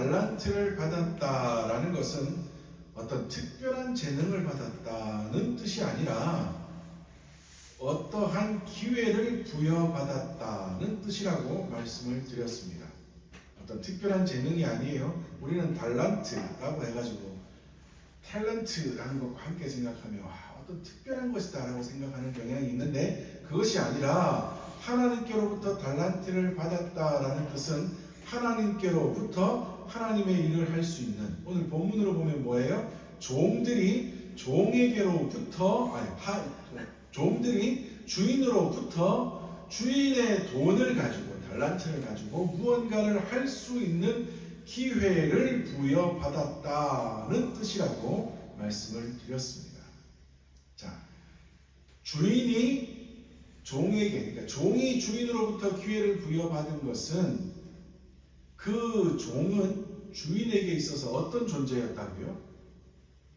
달란트를 받았다라는 것은 어떤 특별한 재능을 받았다는 뜻이 아니라 어떠한 기회를 부여받았다는 뜻이라고 말씀을 드렸습니다. 어떤 특별한 재능이 아니에요. 우리는 달란트라고 해가지고 탤런트라는 것과 함께 생각하며 어떤 특별한 것이다 라고 생각하는 경향이 있는데, 그것이 아니라 하나님께로부터 달란트를 받았다라는 뜻은 하나님께로부터 하나님의 일을 할 수 있는, 오늘 본문으로 보면 뭐예요? 종들이 주인으로부터 주인의 돈을 가지고, 달란트를 가지고 무언가를 할 수 있는 기회를 부여받았다는 뜻이라고 말씀을 드렸습니다. 자, 주인이 종에게, 그러니까 종이 주인으로부터 기회를 부여받은 것은 그 종은 주인에게 있어서 어떤 존재였다고요?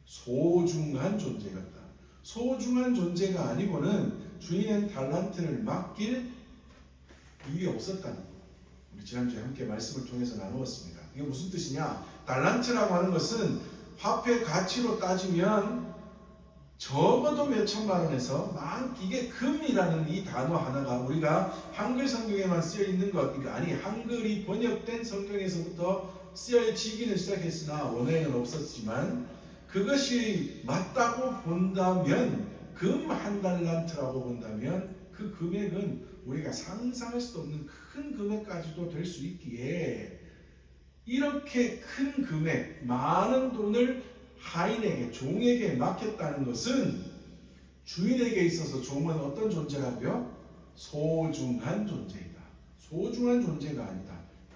소중한 존재였다. 소중한 존재가 아니고는 주인의 달란트를 맡길 일이 없었다는 것. 우리 지난주에 함께 말씀을 통해서 나누었습니다. 이게 무슨 뜻이냐? 달란트라고 하는 것은 화폐 가치로 따지면 적어도 몇 천만 원에서 이게 금이라는 이 단어 하나가 우리가 한글 성경에만 쓰여 있는 것, 그러니까 아니 한글이 번역된 성경에서부터 쓰여지기는 시작했으나 원어에는 없었지만, 그것이 맞다고 본다면, 금 한 달란트라고 본다면 그 금액은 우리가 상상할 수도 없는 큰 금액까지도 될 수 있기에, 이렇게 큰 금액, 많은 돈을 하인에게, 종에게 맡겼다는 것은 주인에게 있어서 종은 어떤 존재라고요? 소중한 존재이다. 소중한 존재가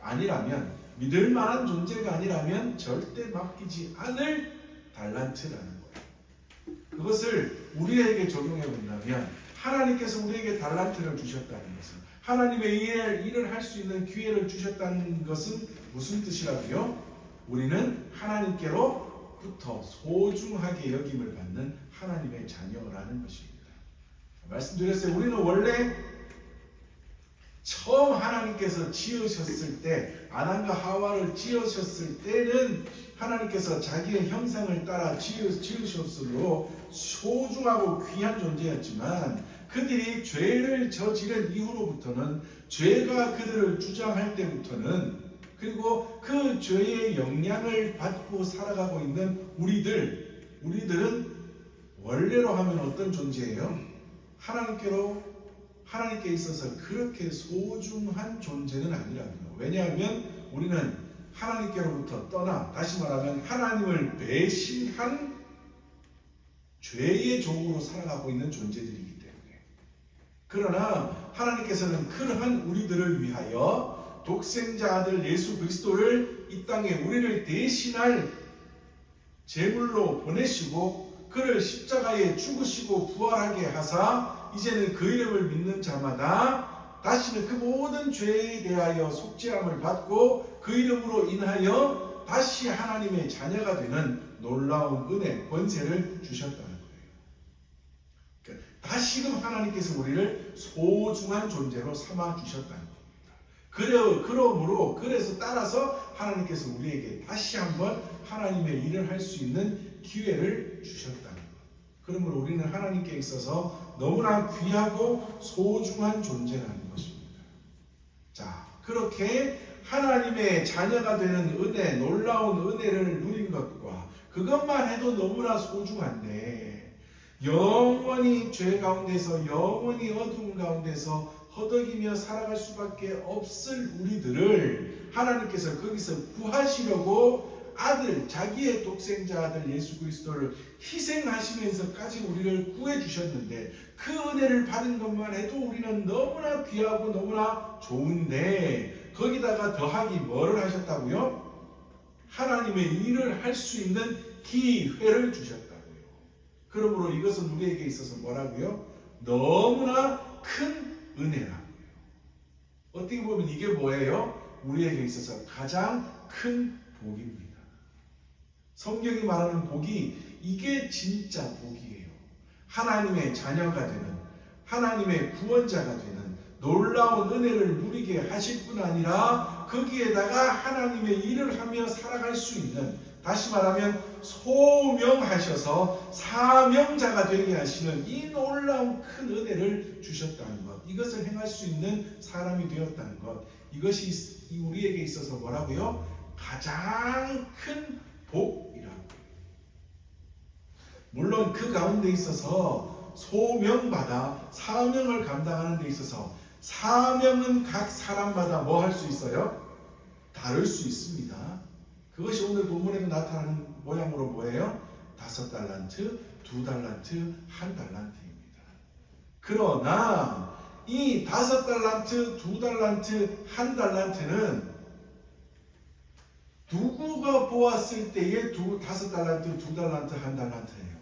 아니라면, 믿을 만한 존재가 아니라면 절대 맡기지 않을 달란트라는 거예요. 그것을 우리에게 적용해 본다면, 하나님께서 우리에게 달란트를 주셨다는 것은, 하나님의 일을 할 수 있는 기회를 주셨다는 것은 무슨 뜻이라고요? 우리는 하나님께로부터 소중하게 여김을 받는 하나님의 자녀라는 것입니다. 말씀드렸어요. 우리는 원래 처음 하나님께서 지으셨을 때, 아담과 하와를 지으셨을 때는 하나님께서 자기의 형상을 따라 지으셨으므로 소중하고 귀한 존재였지만, 그들이 죄를 저지른 이후로부터는, 죄가 그들을 주장할 때부터는, 그리고 그 죄의 영향을 받고 살아가고 있는 우리들은 원래로 하면 어떤 존재예요? 하나님께 있어서 그렇게 소중한 존재는 아니라고요. 왜냐하면 우리는 하나님께로부터 떠나, 다시 말하면 하나님을 배신한 죄의 종으로 살아가고 있는 존재들이기 때문에. 그러나 하나님께서는 그러한 우리들을 위하여 독생자 아들 예수 그리스도를 이 땅에 우리를 대신할 제물로 보내시고, 그를 십자가에 죽으시고 부활하게 하사, 이제는 그 이름을 믿는 자마다 다시는 그 모든 죄에 대하여 속죄함을 받고 그 이름으로 인하여 다시 하나님의 자녀가 되는 놀라운 은혜, 권세를 주셨다는 거예요. 그러니까 다시금 하나님께서 우리를 소중한 존재로 삼아 주셨다는 겁니다. 그래서 따라서 하나님께서 우리에게 다시 한번 하나님의 일을 할 수 있는 기회를 주셨다는 것. 그러므로 우리는 하나님께 있어서 너무나 귀하고 소중한 존재라는 것입니다. 자, 그렇게 하나님의 자녀가 되는 은혜, 놀라운 은혜를 누린 것과 그것만 해도 너무나 소중한데, 영원히 죄 가운데서, 영원히 어두운 가운데서 허덕이며 살아갈 수밖에 없을 우리들을 하나님께서 거기서 구하시려고 자기의 독생자 아들 예수 그리스도를 희생하시면서까지 우리를 구해주셨는데, 그 은혜를 받은 것만 해도 우리는 너무나 귀하고 너무나 좋은데, 거기다가 더하기 뭐를 하셨다고요? 하나님의 일을 할 수 있는 기회를 주셨다고요. 그러므로 이것은 우리에게 있어서 뭐라고요? 너무나 큰 은혜라고요. 어떻게 보면 이게 뭐예요? 우리에게 있어서 가장 큰 복입니다. 성경이 말하는 복이 이게 진짜 복이에요. 하나님의 자녀가 되는, 하나님의 구원자가 되는, 놀라운 은혜를 누리게 하실 뿐 아니라 거기에다가 하나님의 일을 하며 살아갈 수 있는, 다시 말하면 소명하셔서 사명자가 되게 하시는 이 놀라운 큰 은혜를 주셨다는 것, 이것을 행할 수 있는 사람이 되었다는 것, 이것이 우리에게 있어서 뭐라고요? 가장 큰 복이라고. 물론 그 가운데 있어서 소명받아 사명을 감당하는 데 있어서 사명은 각 사람마다 뭐 할 수 있어요? 다를 수 있습니다. 그것이 오늘 본문에도 나타나는 모양으로 뭐예요? 5달란트, 2달란트, 1달란트입니다. 그러나 이 5달란트, 2달란트, 1달란트는 누구가 보았을 때의 5달란트, 2달란트, 1달란트예요.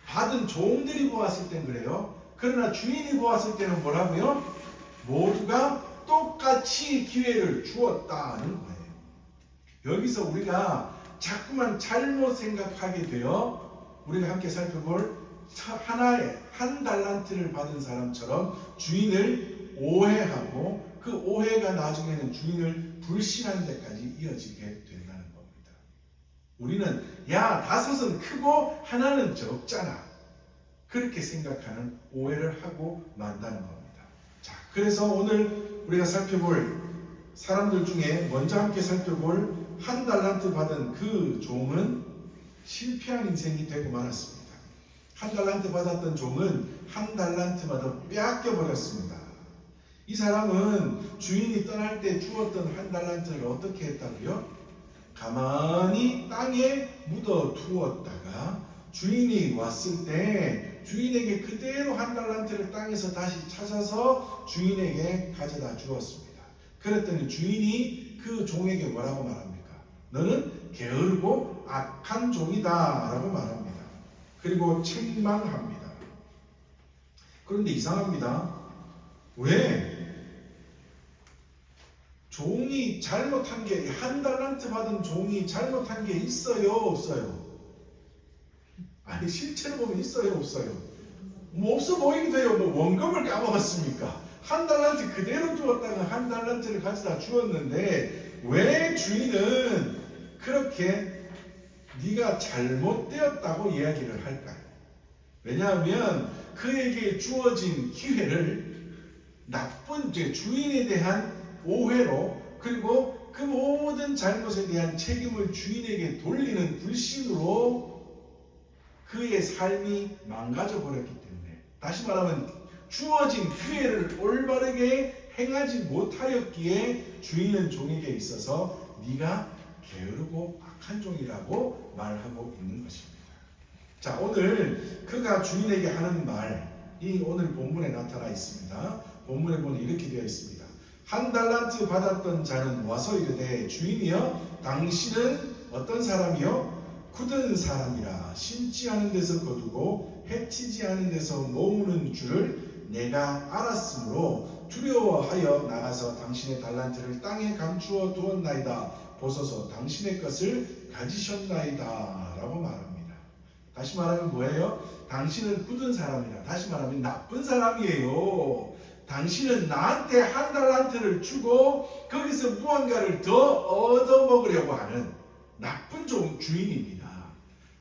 받은 종들이 보았을 땐 그래요. 그러나 주인이 보았을 때는 뭐라고요? 모두가 똑같이 기회를 주었다는 거예요. 여기서 우리가 자꾸만 잘못 생각하게 되어 우리가 함께 살펴볼 하나의 1달란트를 받은 사람처럼 주인을 오해하고 그 오해가 나중에는 주인을 불신하는 데까지 이어지게 된다는 겁니다. 우리는 야, 5은 크고 하나는 적잖아, 그렇게 생각하는 오해를 하고 만다는 겁니다. 자, 그래서 오늘 우리가 살펴볼 사람들 중에 먼저 함께 살펴볼 1달란트 받은 그 종은 실패한 인생이 되고 말았습니다. 1달란트 받았던 종은 1달란트마다 빼앗겨버렸습니다. 이 사람은 주인이 떠날 때 주었던 1달란트를 어떻게 했다고요? 가만히 땅에 묻어 두었다가 주인이 왔을 때 주인에게 그대로 1달란트를 땅에서 다시 찾아서 주인에게 가져다 주었습니다. 그랬더니 주인이 그 종에게 뭐라고 말합니까? 너는 게으르고 악한 종이다 라고 말합니다. 그리고 책망합니다. 그런데 이상합니다. 왜? 종이 잘못한 게, 1달란트 받은 종이 잘못한 게 있어요, 없어요? 아니, 실제로 보면 있어요, 없어요? 뭐 없어 보이기도 해요. 뭐 원금을 까먹었습니까? 1달란트 그대로 주었다가 1달란트를 가져다 주었는데 왜 주인은 그렇게 네가 잘못되었다고 이야기를 할까요? 왜냐하면 그에게 주어진 기회를 나쁜 주인에 대한 오해로, 그리고 그 모든 잘못에 대한 책임을 주인에게 돌리는 불신으로 그의 삶이 망가져 버렸기 때문에, 다시 말하면 주어진 기회를 올바르게 행하지 못하였기에 주인은 종에게 있어서 네가 게으르고 악한 종이라고 말하고 있는 것입니다. 자, 오늘 그가 주인에게 하는 말이 오늘 본문에 나타나 있습니다. 본문에 보면 이렇게 되어 있습니다. 1달란트 받았던 자는 와서 이르되 주인이여, 당신은 어떤 사람이요? 굳은 사람이라 심지 않은 데서 거두고 해치지 않은 데서 모으는 줄을 내가 알았으므로 두려워하여 나가서 당신의 달란트를 땅에 감추어 두었나이다. 보소서, 당신의 것을 가지셨나이다 라고 말합니다. 다시 말하면 뭐예요? 당신은 굳은 사람이라, 다시 말하면 나쁜 사람이에요. 당신은 나한테 1달란트를 주고 거기서 무언가를 더 얻어먹으려고 하는 나쁜 주인입니다.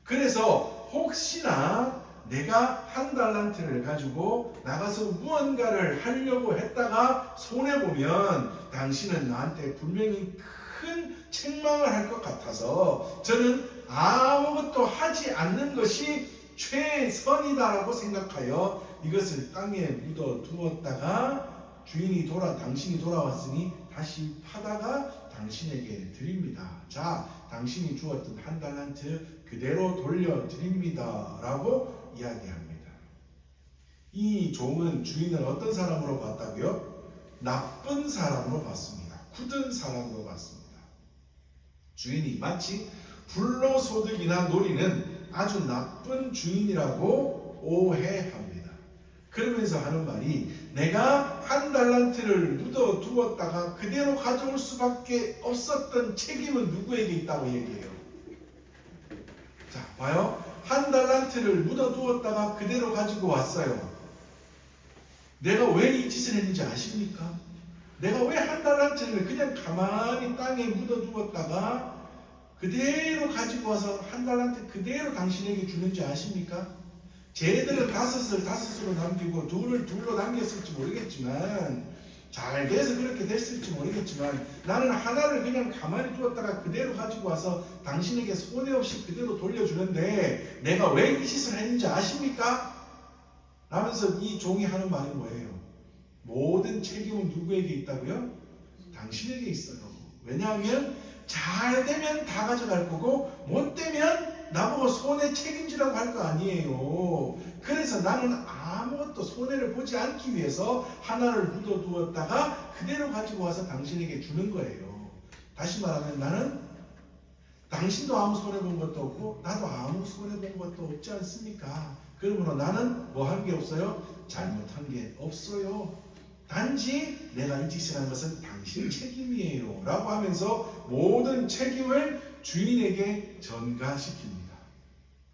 그래서 혹시나 내가 1달란트를 가지고 나가서 무언가를 하려고 했다가 손해보면 당신은 나한테 분명히 큰 책망을 할 것 같아서 저는 아무것도 하지 않는 것이 최선이다라고 생각하여 이것을 땅에 묻어 두었다가 당신이 돌아왔으니 다시 파다가 당신에게 드립니다. 자, 당신이 주었던 1달란트 그대로 돌려드립니다 라고 이야기합니다. 이 종은 주인을 어떤 사람으로 봤다고요? 나쁜 사람으로 봤습니다. 굳은 사람으로 봤습니다. 주인이 마치 불로소득이나 노리는 아주 나쁜 주인이라고 오해합니다. 그러면서 하는 말이, 내가 1달란트를 묻어두었다가 그대로 가져올 수밖에 없었던 책임은 누구에게 있다고 얘기해요? 자, 봐요. 1달란트를 묻어두었다가 그대로 가지고 왔어요. 내가 왜 이 짓을 했는지 아십니까? 내가 왜 한 달란트를 그냥 가만히 땅에 묻어두었다가 그대로 가지고 와서 한 달란트 그대로 당신에게 주는지 아십니까? 쟤들은 다섯으로 남기고 둘을 둘로 남겼을지 모르겠지만, 잘 돼서 그렇게 됐을지 모르겠지만, 나는 하나를 그냥 가만히 두었다가 그대로 가지고 와서 당신에게 손해 없이 그대로 돌려주는데 내가 왜 이 짓을 했는지 아십니까? 라면서 이 종이 하는 말이 뭐예요? 모든 책임은 누구에게 있다고요? 당신에게 있어요. 왜냐하면 잘 되면 다 가져갈 거고 못 되면 나보고 손해 책임지라고 할 거 아니에요. 그래서 나는 아무것도 손해를 보지 않기 위해서 하나를 묻어두었다가 그대로 가지고 와서 당신에게 주는 거예요. 다시 말하면 나는 당신도 아무 손해본 것도 없고 나도 아무 손해본 것도 없지 않습니까? 그러므로 나는 뭐 한 게 없어요? 잘못한 게 없어요. 단지 내가 이 짓을 한 것은 당신 책임이에요 라고 하면서 모든 책임을 주인에게 전가시킵니다.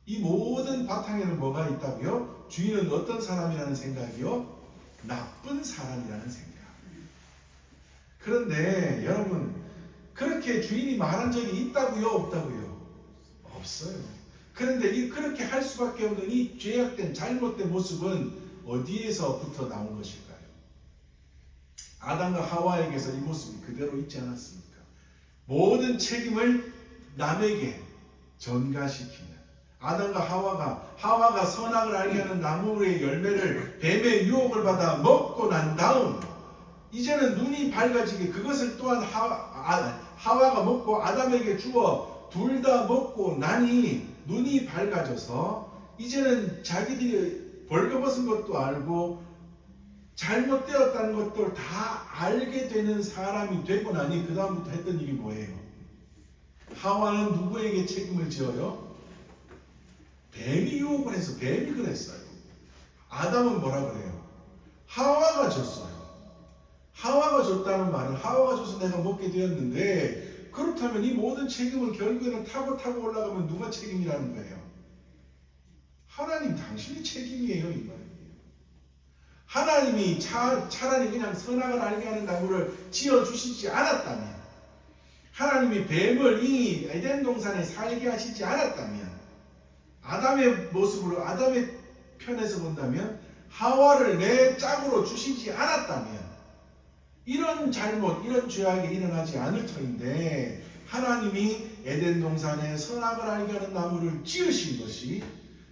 이 모든 바탕에는 뭐가 있다고요? 주인은 어떤 사람이라는 생각이요? 나쁜 사람이라는 생각. 그런데 여러분, 그렇게 주인이 말한 적이 있다고요? 없다고요? 없어요. 그런데 그렇게 할 수밖에 없는 이 죄악된 잘못된 모습은 어디에서부터 나온 것일까요? 아담과 하와에게서 이 모습이 그대로 있지 않았습니까? 모든 책임을 남에게 전가시키는, 아담과 하와가 선악을 알게 하는 나무의 열매를 뱀의 유혹을 받아 먹고 난 다음 이제는 눈이 밝아지게 그것을 또한 하와가 먹고 아담에게 주어 둘 다 먹고 나니 눈이 밝아져서 이제는 자기들이 벌거벗은 것도 알고 잘못되었다는 것들 다 알게 되는 사람이 되고 나니 그 다음부터 했던 일이 뭐예요? 하와는 누구에게 책임을 지어요? 뱀이 유혹을 해서 뱀이 그랬어요. 아담은 뭐라 그래요? 하와가 줬어요. 하와가 줬다는 말은 하와가 줘서 내가 먹게 되었는데, 그렇다면 이 모든 책임은 결국에는 타고 올라가면 누가 책임이라는 거예요? 하나님 당신이 책임이에요, 이 말이에요. 하나님이 차라리 그냥 선악을 알게 하는 나무를 지어주시지 않았다면, 하나님이 뱀을 이 에덴 동산에 살게 하시지 않았다면, 아담의 모습으로 아담의 편에서 본다면 하와를 내 짝으로 주시지 않았다면 이런 잘못, 이런 죄악이 일어나지 않을 터인데, 하나님이 에덴 동산에 선악을 알게 하는 나무를 지으신 것이,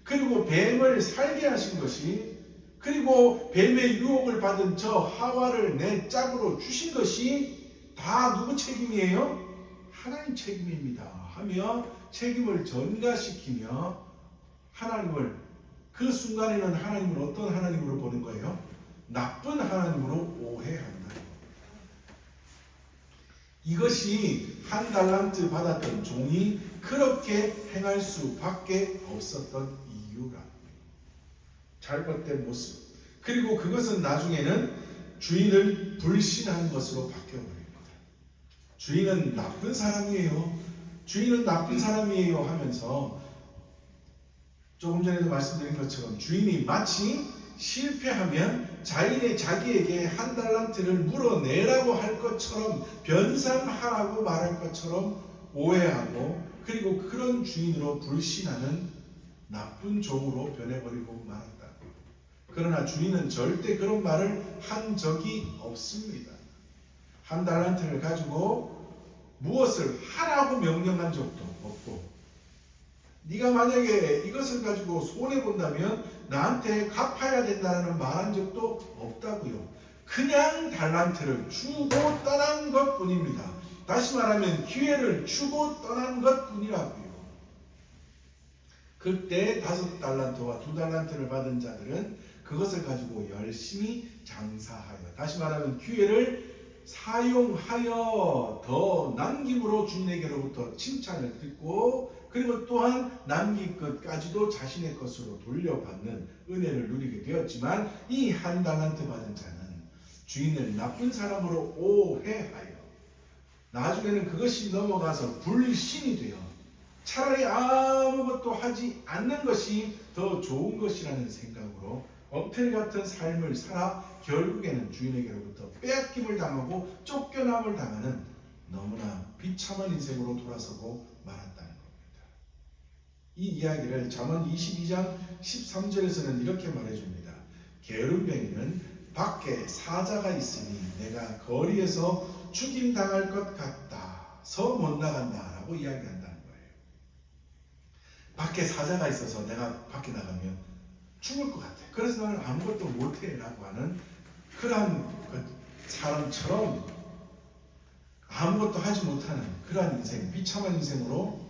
그리고 뱀을 살게 하신 것이, 그리고 뱀의 유혹을 받은 저 하와를 내 짝으로 주신 것이 다 누구 책임이에요? 하나님 책임입니다 하며 책임을 전가시키며 하나님을, 그 순간에는 하나님을 어떤 하나님으로 보는 거예요? 나쁜 하나님으로 오해한다. 이것이 한 달란트 받았던 종이 그렇게 행할 수밖에 없었던 이유라. 잘못된 모습. 그리고 그것은 나중에는 주인을 불신한 것으로 바뀌어버립니다. 주인은 나쁜 사람이에요. 주인은 나쁜 사람이에요 하면서 조금 전에도 말씀드린 것처럼 주인이 마치 실패하면 자기에게 한 달란트를 물어내라고 할 것처럼, 변상하라고 말할 것처럼 오해하고, 그리고 그런 주인으로 불신하는 나쁜 종으로 변해버리고 말았다. 그러나 주인은 절대 그런 말을 한 적이 없습니다. 한 달란트를 가지고 무엇을 하라고 명령한 적도 없고, 네가 만약에 이것을 가지고 손해본다면 나한테 갚아야 된다는 말한 적도 없다고요. 그냥 달란트를 주고 떠난 것뿐입니다. 다시 말하면 기회를 주고 떠난 것뿐이라고요. 그때 5달란트와 2달란트를 받은 자들은 그것을 가지고 열심히 장사하여, 다시 말하면 기회를 사용하여 더 남김으로 주인에게로부터 칭찬을 듣고, 그리고 또한 남긴 것까지도 자신의 것으로 돌려받는 은혜를 누리게 되었지만, 이 한 달란트 받은 자는 주인을 나쁜 사람으로 오해하여 나중에는 그것이 넘어가서 불신이 되어 차라리 아무것도 하지 않는 것이 더 좋은 것이라는 생각으로 엉터리 같은 삶을 살아 결국에는 주인에게로부터 빼앗김을 당하고 쫓겨남을 당하는 너무나 비참한 인생으로 돌아서고 말았다는 겁니다. 이 이야기를 잠언 22장 13절에서는 이렇게 말해줍니다. 게으름뱅이는 밖에 사자가 있으니 내가 거리에서 죽임당할 것 같아서 못 나간다라고 이야기한다는 거예요. 밖에 사자가 있어서 내가 밖에 나가면 죽을 것 같아. 그래서 나는 아무것도 못해 라고 하는 그러한 사람처럼 아무것도 하지 못하는 그러한 인생, 비참한 인생으로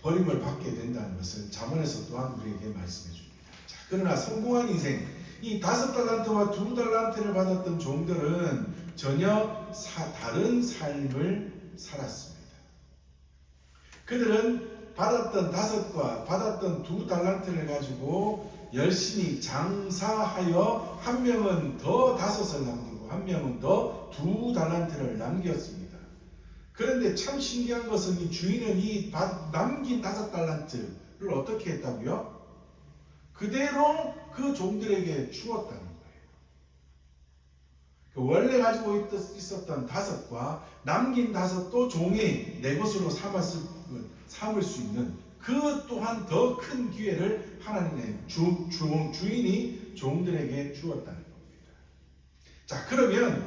버림을 받게 된다는 것을 잠언에서 또한 우리에게 말씀해 줍니다. 자, 그러나 성공한 인생, 이 5달란트와 2달란트를 받았던 종들은 전혀 다른 삶을 살았습니다. 그들은 받았던 5과 받았던 2달란트를 가지고 열심히 장사하여 한 명은 더 5을 남기고 한 명은 더 2달란트를 남겼습니다. 그런데 참 신기한 것은 이 주인은 이 남긴 5달란트를 어떻게 했다고요? 그대로 그 종들에게 주었다는 거예요. 원래 가지고 있었던 5과 남긴 5도 종이 내 것으로 삼을 수 있는 그 또한 더 큰 기회를 하나님의 주인이 종들에게 주었다는 겁니다. 자, 그러면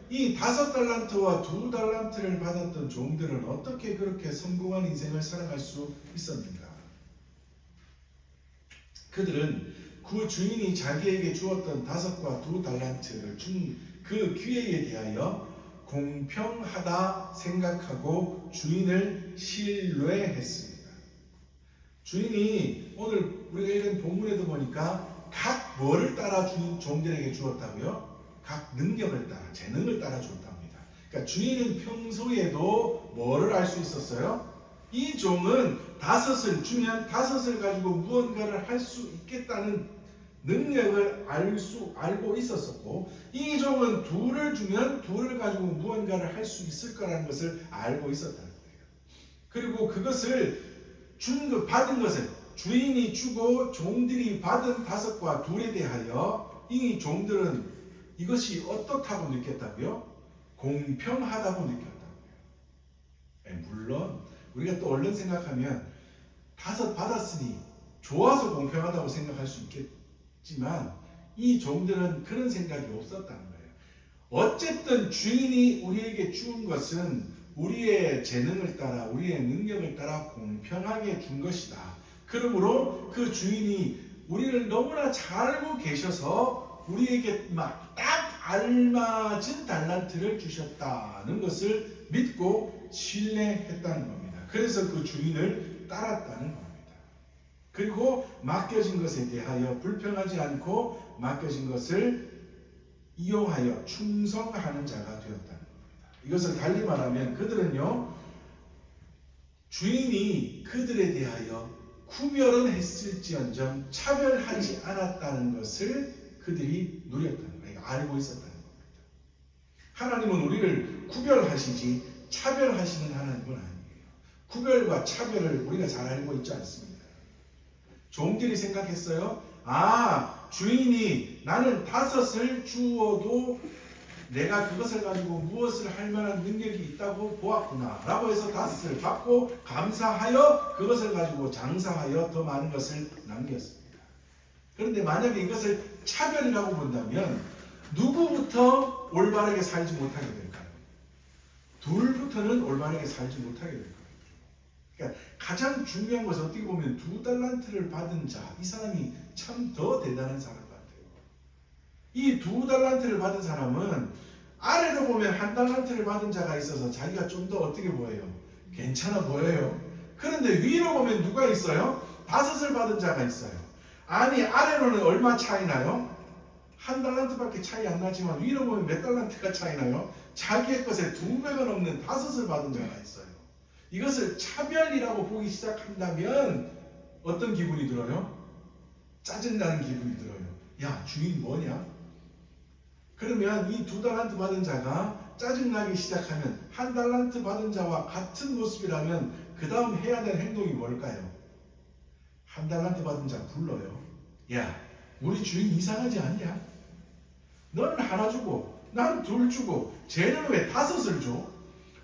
이 5달란트와 2달란트를 받았던 종들은 어떻게 그렇게 성공한 인생을 살아갈 수 있었는가? 그들은 그 주인이 자기에게 주었던 5과 2달란트를 준 그 기회에 대하여 공평하다 생각하고 주인을 신뢰했습니다. 주인이 오늘 우리가 읽은 본문에도 보니까 각 뭐를 따라 종들에게 주었다고요? 각 능력을 따라, 재능을 따라 줬답니다. 그러니까 주인은 평소에도 뭐를 알 수 있었어요? 이 종은 5을 주면 5을 가지고 무언가를 할 수 있겠다는 능력을 알고 있었었고, 이 종은 2를 주면 2를 가지고 무언가를 할 수 있을 거라는 것을 알고 있었다는 거예요. 그리고 그것을 받은 것을 주인이 주고 종들이 받은 5과 2에 대하여 이 종들은 이것이 어떻다고 느꼈다고요? 공평하다고 느꼈다고요. 물론 우리가 또 얼른 생각하면 5 받았으니 좋아서 공평하다고 생각할 수 있겠지만 이 종들은 그런 생각이 없었다는 거예요. 어쨌든 주인이 우리에게 준 것은 우리의 재능을 따라, 우리의 능력을 따라 공평하게 준 것이다. 그러므로 그 주인이 우리를 너무나 잘 알고 계셔서 우리에게 딱 알맞은 달란트를 주셨다는 것을 믿고 신뢰했다는 겁니다. 그래서 그 주인을 따랐다는 겁니다. 그리고 맡겨진 것에 대하여 불평하지 않고 맡겨진 것을 이용하여 충성하는 자가 되었다는 겁니다. 이것을 달리 말하면 그들은요, 주인이 그들에 대하여 구별은 했을지언정 차별하지 않았다는 것을 그들이 누렸다는 거예요. 알고 있었다는 겁니다. 하나님은 우리를 구별하시지 차별하시는 하나님은 아니에요. 구별과 차별을 우리가 잘 알고 있지 않습니다. 종들이 생각했어요. 주인이 나는 5을 주어도 내가 그것을 가지고 무엇을 할 만한 능력이 있다고 보았구나 라고 해서 5을 받고 감사하여 그것을 가지고 장사하여 더 많은 것을 남겼습니다. 그런데 만약에 이것을 차별이라고 본다면 누구부터 올바르게 살지 못하게 될까요? 둘부터는 올바르게 살지 못하게 될 거예요. 그러니까 가장 중요한 것은 어떻게 보면 2달란트를 받은 자, 이 사람이 참 더 대단한 사람 같아요. 이 2달란트를 받은 사람은 아래로 보면 1달란트를 받은 자가 있어서 자기가 좀 더 어떻게 보여요? 괜찮아 보여요. 그런데 위로 보면 누가 있어요? 5을 받은 자가 있어요. 아니, 아래로는 얼마 차이 나요? 1달란트밖에 차이 안 나지만 위로 보면 몇 달란트가 차이 나요? 자기의 것에 2배가 넘는 5을 받은 자가 있어요. 이것을 차별이라고 보기 시작한다면 어떤 기분이 들어요? 짜증나는 기분이 들어요. 야, 주인 뭐냐? 그러면 이 2달란트 받은 자가 짜증나기 시작하면 1달란트 받은 자와 같은 모습이라면 그 다음 해야 될 행동이 뭘까요? 1달란트 받은 자 불러요. 야, 우리 주인 이상하지 않냐? 너는 하나 주고 나는 둘 주고 쟤는 왜 다섯을 줘?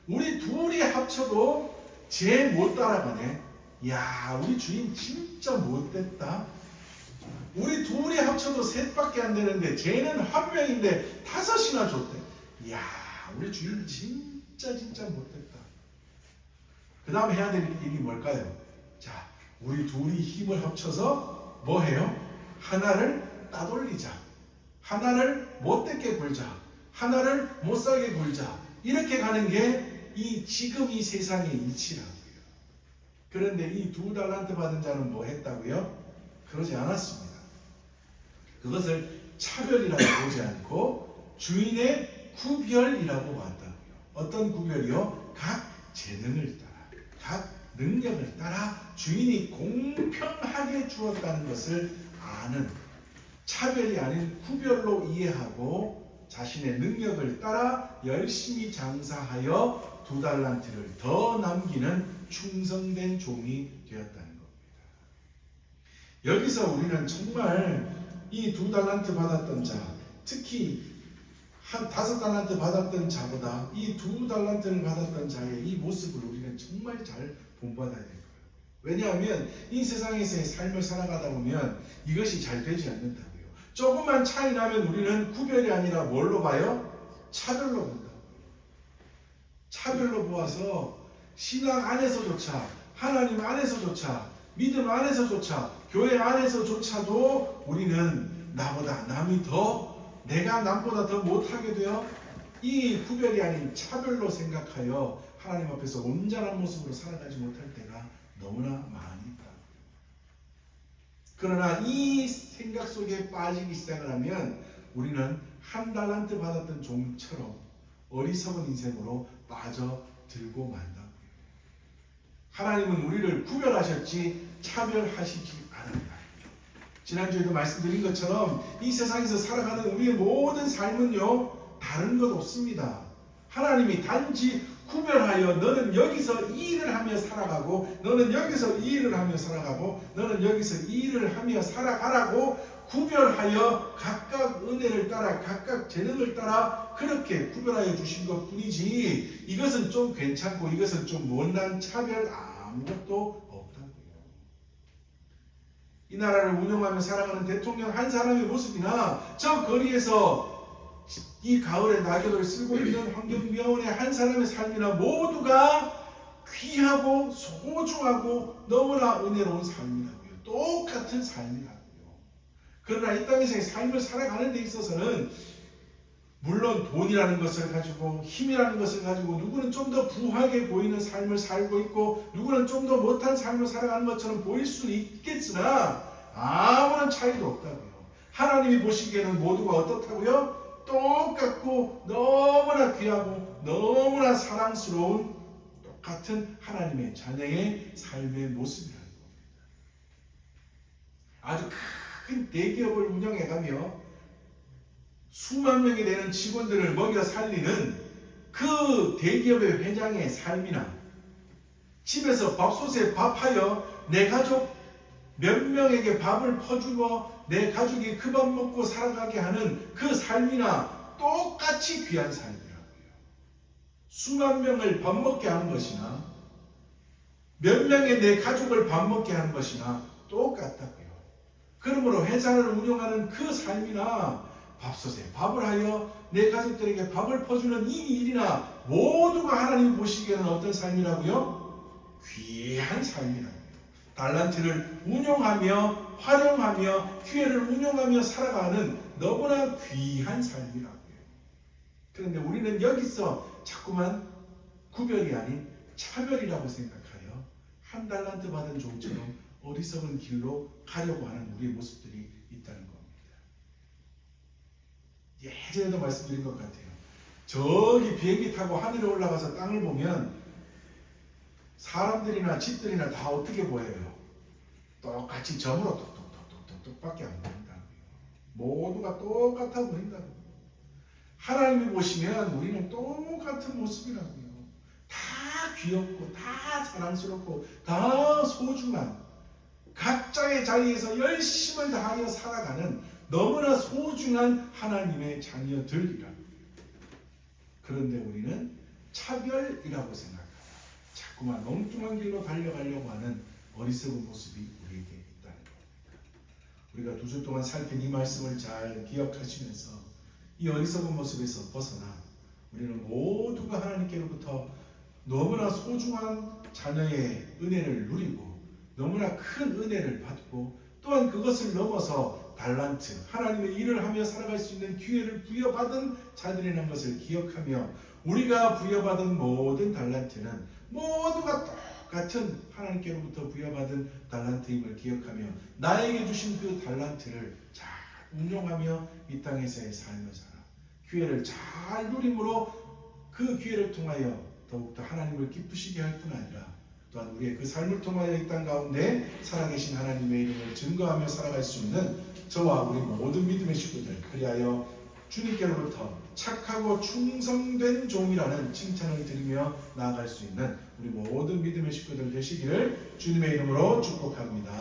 우리 둘이 합쳐도 쟤 못 따라가네. 야, 우리 주인 진짜 못됐다. 우리 둘이 합쳐도 셋밖에 안 되는데 쟤는 한 명인데 다섯이나 줬대. 야, 우리 주인 진짜 못됐다. 그 다음에 해야 될 일이 뭘까요? 자, 우리 둘이 힘을 합쳐서 뭐 해요? 하나를 따돌리자. 하나를 못되게 굴자. 하나를 못살게 굴자. 이렇게 가는 게 지금 이 세상의 이치라고요. 그런데 이 2달란트 받은 자는 뭐 했다고요? 그러지 않았습니다. 그것을 차별이라고 보지 않고 주인의 구별이라고 봤다고요. 어떤 구별이요? 각 재능을 따라, 각 능력을 따라 주인이 공평하게 주었다는 것을 아는, 차별이 아닌 구별로 이해하고 자신의 능력을 따라 열심히 장사하여 2달란트를 더 남기는 충성된 종이 되었다는 겁니다. 여기서 우리는 정말 이 2달란트 받았던 자, 특히 한 5달란트 받았던 자보다 이 2달란트를 받았던 자의 이 모습을 우리는 정말 잘 본받아야 될 거예요. 왜냐하면 이 세상에서의 삶을 살아가다 보면 이것이 잘 되지 않는다고요. 조금만 차이 나면 우리는 구별이 아니라 뭘로 봐요? 차별로 본다고요. 차별로 보아서 신앙 안에서조차, 하나님 안에서조차, 믿음 안에서조차, 교회 안에서조차도 우리는 나보다 남이 더, 내가 남보다 더 못하게 되어 이 구별이 아닌 차별로 생각하여 하나님 앞에서 온전한 모습으로 살아가지 못할 때가 너무나 많이 있다. 그러나 이 생각 속에 빠지기 시작을 하면 우리는 1달란트 받았던 종처럼 어리석은 인생으로 빠져들고 만다고요. 하나님은 우리를 구별하셨지 차별하시지 않았다. 지난주에도 말씀드린 것처럼 이 세상에서 살아가는 우리의 모든 삶은요, 다른 것 없습니다. 하나님이 단지 구별하여 너는 여기서 이 일을 하며 살아가고 너는 여기서 이 일을 하며 살아가고 너는 여기서 이 일을 하며 살아가라고 구별하여 각각 은혜를 따라 각각 재능을 따라 그렇게 구별하여 주신 것 뿐이지 이것은 좀 괜찮고 이것은 좀 못난 차별 아무것도 없다고요. 이 나라를 운영하며 살아가는 대통령 한 사람의 모습이나 저 거리에서 이 가을에 낙엽을 쓸고 있는 환경미화원의 한 사람의 삶이나 모두가 귀하고 소중하고 너무나 은혜로운 삶이라고요. 똑같은 삶이라고요. 그러나 이 땅에서의 삶을 살아가는 데 있어서는 물론 돈이라는 것을 가지고 힘이라는 것을 가지고 누구는 좀 더 부하게 보이는 삶을 살고 있고 누구는 좀 더 못한 삶을 살아가는 것처럼 보일 수는 있겠으나 아무런 차이도 없다고요. 하나님이 보시기에는 모두가 어떻다고요? 똑같고 너무나 귀하고 너무나 사랑스러운 똑같은 하나님의 자녀의 삶의 모습이라는 겁니다. 아주 큰 대기업을 운영해가며 수만 명이 되는 직원들을 먹여 살리는 그 대기업의 회장의 삶이나 집에서 밥솥에 밥하여 내 가족 몇 명에게 밥을 퍼주고 내 가족이 그 밥 먹고 살아가게 하는 그 삶이나 똑같이 귀한 삶이라고요. 수만 명을 밥 먹게 하는 것이나 몇 명의 내 가족을 밥 먹게 하는 것이나 똑같다고요. 그러므로 회사를 운영하는 그 삶이나 밥솥에 밥을 하여 내 가족들에게 밥을 퍼주는 이 일이나 모두가 하나님이 보시기에는 어떤 삶이라고요? 귀한 삶이라고요. 달란트를 운용하며 활용하며 기회를 운용하며 살아가는 너무나 귀한 삶이라고요. 그런데 우리는 여기서 자꾸만 구별이 아닌 차별이라고 생각하여 1달란트 받은 종처럼 어리석은 길로 가려고 하는 우리의 모습들이 있다는 겁니다. 예전에도 말씀드린 것 같아요. 저기 비행기 타고 하늘에 올라가서 땅을 보면 사람들이나 집들이나 다 어떻게 보여요? 똑같이 점으로 똑똑똑똑똑밖에 안 보인다고요. 모두가 똑같아 보인다고요. 하나님이 보시면 우리는 똑같은 모습이라고요. 다 귀엽고 다 사랑스럽고 다 소중한 각자의 자리에서 열심을 다하여 살아가는 너무나 소중한 하나님의 자녀들이라. 그런데 우리는 차별이라고 생각하고 자꾸만 엉뚱한 길로 달려가려고 하는 어리석은 모습이 우리에게 있다는 겁니다. 우리가 2주 동안 살핀 이 말씀을 잘 기억하시면서 이 어리석은 모습에서 벗어나 우리는 모두가 하나님께로부터 너무나 소중한 자녀의 은혜를 누리고 너무나 큰 은혜를 받고 또한 그것을 넘어서 달란트, 하나님의 일을 하며 살아갈 수 있는 기회를 부여받은 자들이라는 것을 기억하며 우리가 부여받은 모든 달란트는 모두가 똑같은 하나님께로부터 부여받은 달란트임을 기억하며 나에게 주신 그 달란트를 잘 운용하며 이 땅에서의 삶을 살아 기회를 잘 누림으로 그 기회를 통하여 더욱더 하나님을 기쁘시게 할 뿐 아니라 또한 우리의 그 삶을 통하여 이 땅 가운데 살아계신 하나님의 이름을 증거하며 살아갈 수 있는 저와 우리 모든 믿음의 식구들, 그리하여 주님께로부터 착하고 충성된 종이라는 칭찬을 드리며 나아갈 수 있는 우리 모든 믿음의 식구들 되시기를 주님의 이름으로 축복합니다.